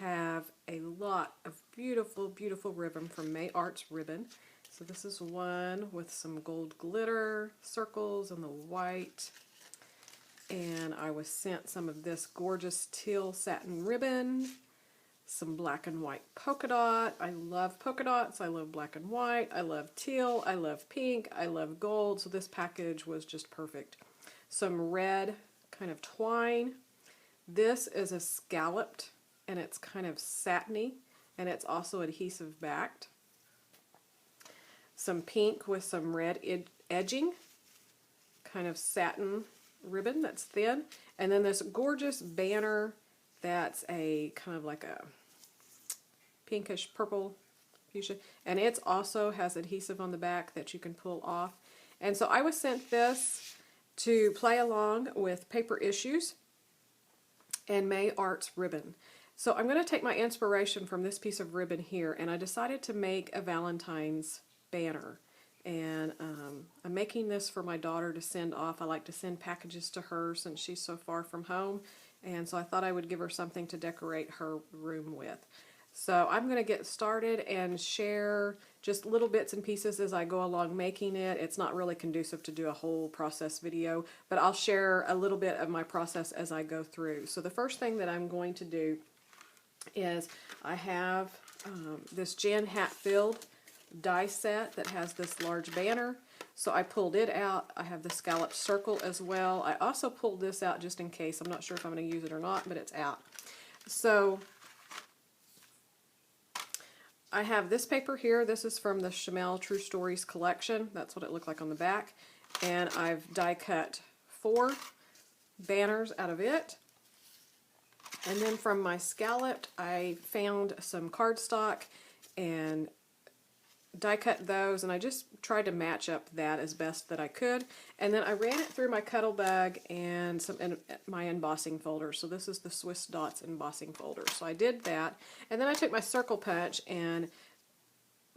have a lot of beautiful, beautiful ribbon from May Arts Ribbon. So this is one with some gold glitter circles and the white. And I was sent some of this gorgeous teal satin ribbon, some black and white polka dot. I love polka dots, I love black and white, I love teal, I love pink, I love gold, so this package was just perfect. Some red kind of twine. This is a scalloped, and it's kind of satiny, and it's also adhesive backed. Some pink with some red edging, kind of satin ribbon that's thin, and then this gorgeous banner that's a kind of like a pinkish purple fuchsia, and it also has adhesive on the back that you can pull off. And so I was sent this to play along with Paper Issues and May Arts Ribbon. So I'm going to take my inspiration from this piece of ribbon here, and I decided to make a Valentine's banner. And I'm making this for my daughter to send off. I like to send packages to her since she's so far from home, and so I thought I would give her something to decorate her room with. So I'm going to get started and share just little bits and pieces as I go along making it. It's not really conducive to do a whole process video, but I'll share a little bit of my process as I go through. So the first thing that I'm going to do is I have this Jan Hatfield die set that has this large banner. So I pulled it out. I have the scalloped circle as well. I also pulled this out just in case. I'm not sure if I'm going to use it or not, but it's out. So I have this paper here. This is from the Chamel True Stories collection. That's what it looked like on the back. And I've die cut 4 banners out of it. And then from my scalloped, I found some cardstock and die cut those, and I just tried to match up that as best that I could. And then I ran it through my Cuttlebug and my embossing folder. So this is the Swiss Dots embossing folder. So I did that, and then I took my circle punch and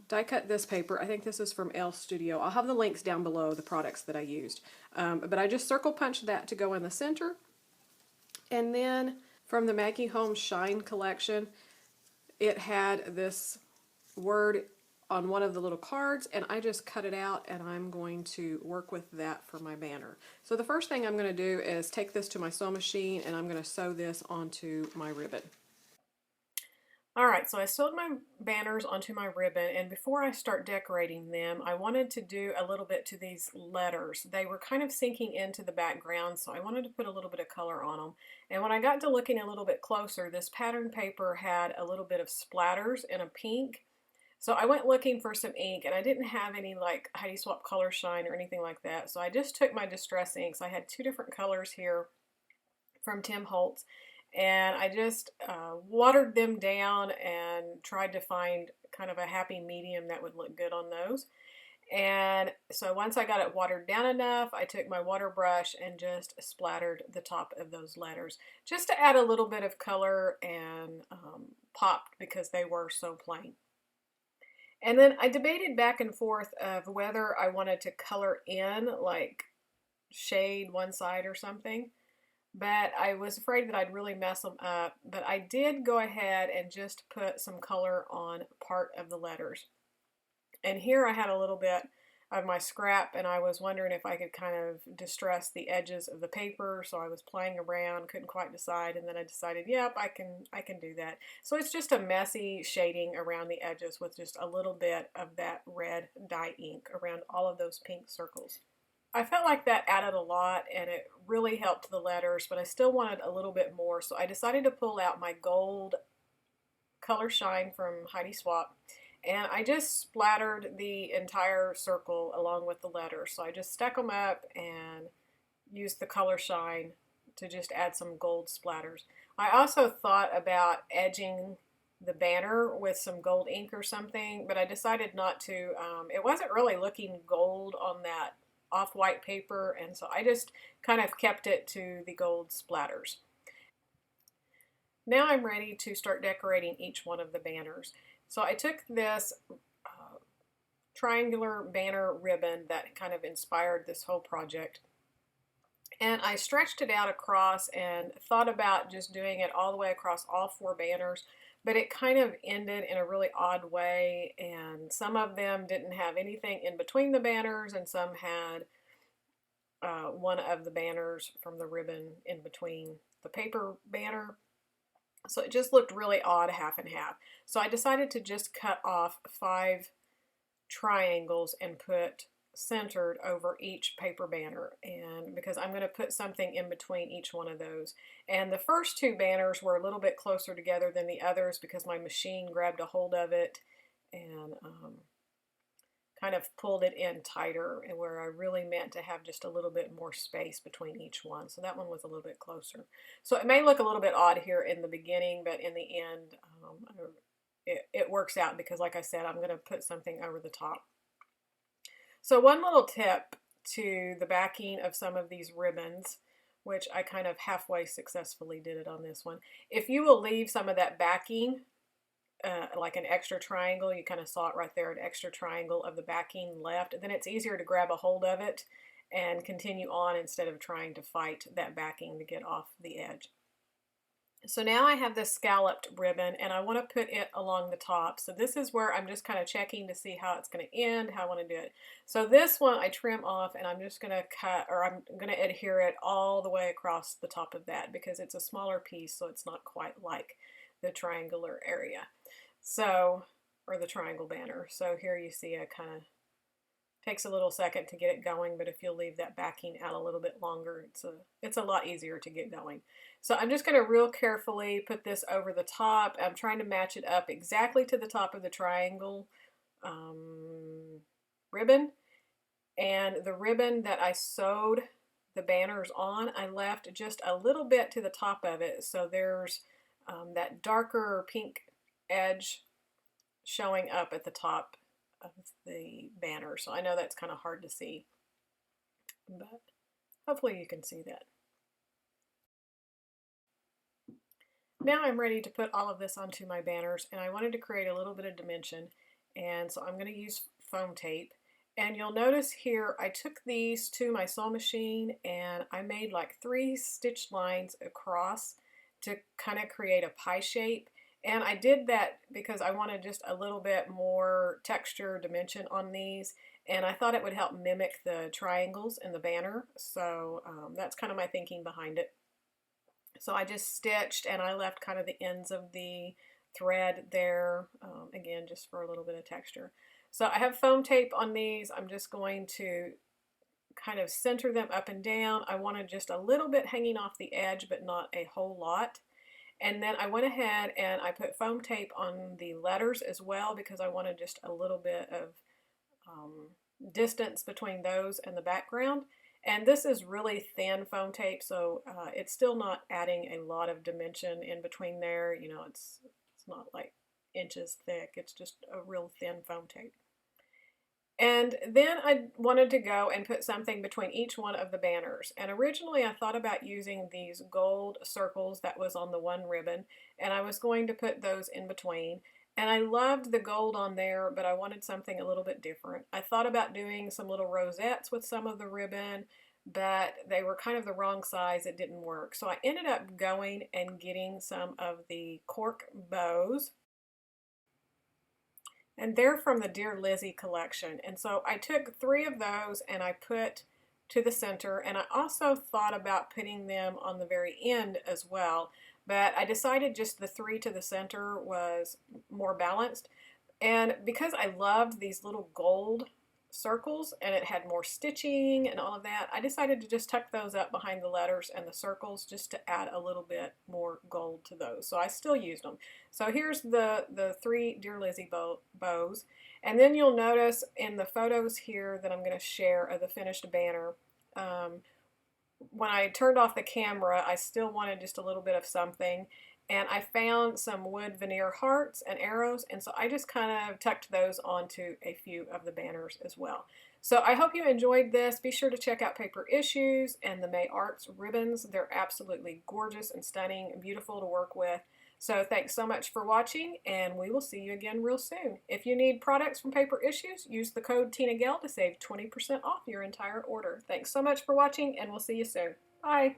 die cut this paper. I think this is from Elle Studio. I'll have the links down below, the products that I used. But I just circle punched that to go in the center. And then from the Maggie Holmes Shine collection, it had this word on one of the little cards, and I just cut it out, and I'm going to work with that for my banner. So the first thing I'm going to do is take this to my sew machine, and I'm going to sew this onto my ribbon. Alright, so I sewed my banners onto my ribbon, and before I start decorating them, I wanted to do a little bit to these letters. They were kind of sinking into the background, so I wanted to put a little bit of color on them. And when I got to looking a little bit closer, this pattern paper had a little bit of splatters in a pink. So I went looking for some ink, and I didn't have any like Heidi Swapp Color Shine or anything like that. So I just took my distress inks. I had 2 different colors here from Tim Holtz, and I just watered them down and tried to find kind of a happy medium that would look good on those. And so once I got it watered down enough, I took my water brush and just splattered the top of those letters just to add a little bit of color and pop, because they were so plain. And then I debated back and forth of whether I wanted to color in, like shade one side or something, but I was afraid that I'd really mess them up. But I did go ahead and just put some color on part of the letters. And here I had a little bit of my scrap, and I was wondering if I could kind of distress the edges of the paper, so I was playing around, couldn't quite decide, and then I decided, yep, I can do that. So it's just a messy shading around the edges with just a little bit of that red dye ink around all of those pink circles. I felt like that added a lot, and it really helped the letters, but I still wanted a little bit more, so I decided to pull out my gold Color Shine from Heidi Swapp. And I just splattered the entire circle along with the letters. So I just stuck them up and used the Color Shine to just add some gold splatters. I also thought about edging the banner with some gold ink or something, but I decided not to. It wasn't really looking gold on that off-white paper, and so I just kind of kept it to the gold splatters. Now I'm ready to start decorating each one of the banners. So I took this triangular banner ribbon that kind of inspired this whole project, and I stretched it out across and thought about just doing it all the way across all 4 banners. but it kind of ended in a really odd way, and some of them didn't have anything in between the banners, and some had one of the banners from the ribbon in between the paper banner. So it just looked really odd, half and half. So I decided to just cut off 5 triangles and put centered over each paper banner, and because I'm going to put something in between each one of those. And the first 2 banners were a little bit closer together than the others because my machine grabbed a hold of it and kind of pulled it in tighter, and where I really meant to have just a little bit more space between each one. So that one was a little bit closer. So it may look a little bit odd here in the beginning, but in the end, it works out because, like I said, I'm going to put something over the top. So one little tip to the backing of some of these ribbons, which I kind of halfway successfully did it on this one. If you will leave some of that backing, like an extra triangle, you kind of saw it right there, an extra triangle of the backing left, then it's easier to grab a hold of it and continue on instead of trying to fight that backing to get off the edge. So now I have this scalloped ribbon and I want to put it along the top. So this is where I'm just kind of checking to see how it's going to end, how I want to do it. So this one I trim off and I'm just going to cut, or I'm going to adhere it all the way across the top of that because it's a smaller piece, so it's not quite like the triangular area. So, or the triangle banner. So here you see I kind of takes a little second to get it going, but if you'll leave that backing out a little bit longer, it's a lot easier to get going. So I'm just going to real carefully put this over the top. I'm trying to match it up exactly to the top of the triangle ribbon. And the ribbon that I sewed the banners on, I left just a little bit to the top of it. So there's that darker pink edge showing up at the top of the banner. So I know that's kind of hard to see, but hopefully you can see that. Now I'm ready to put all of this onto my banners, and I wanted to create a little bit of dimension, and so I'm going to use foam tape. And you'll notice here I took these to my sewing machine and I made like 3 stitch lines across to kind of create a pie shape. And I did that because I wanted just a little bit more texture dimension on these, and I thought it would help mimic the triangles in the banner. So that's kind of my thinking behind it. So I just stitched and I left kind of the ends of the thread there, again, just for a little bit of texture. So I have foam tape on these. I'm just going to kind of center them up and down. I wanted just a little bit hanging off the edge, but not a whole lot. And then I went ahead and I put foam tape on the letters as well because I wanted just a little bit of distance between those and the background. And this is really thin foam tape, so it's still not adding a lot of dimension in between there. You know, it's not like inches thick. It's just a real thin foam tape. And then I wanted to go and put something between each one of the banners. And originally I thought about using these gold circles that was on the one ribbon, and I was going to put those in between. And I loved the gold on there, but I wanted something a little bit different. I thought about doing some little rosettes with some of the ribbon, but they were kind of the wrong size. It didn't work. So I ended up going and getting some of the cork bows. And they're from the Dear Lizzie collection. And so I took 3 of those and I put to the center, and I also thought about putting them on the very end as well, but I decided just the 3 to the center was more balanced. And because I loved these little gold circles and it had more stitching and all of that, I decided to just tuck those up behind the letters and the circles just to add a little bit more gold to those. So I still used them. So here's the 3 Dear Lizzie bows. And then you'll notice in the photos here that I'm going to share of the finished banner, when I turned off the camera, I still wanted just a little bit of something. And I found some wood veneer hearts and arrows, and so I just kind of tucked those onto a few of the banners as well. So I hope you enjoyed this. Be sure to check out Paper Issues and the May Arts ribbons. They're absolutely gorgeous and stunning and beautiful to work with. So thanks so much for watching, and we will see you again real soon. If you need products from Paper Issues, use the code TinaGale to save 20% off your entire order. Thanks so much for watching, and we'll see you soon. Bye!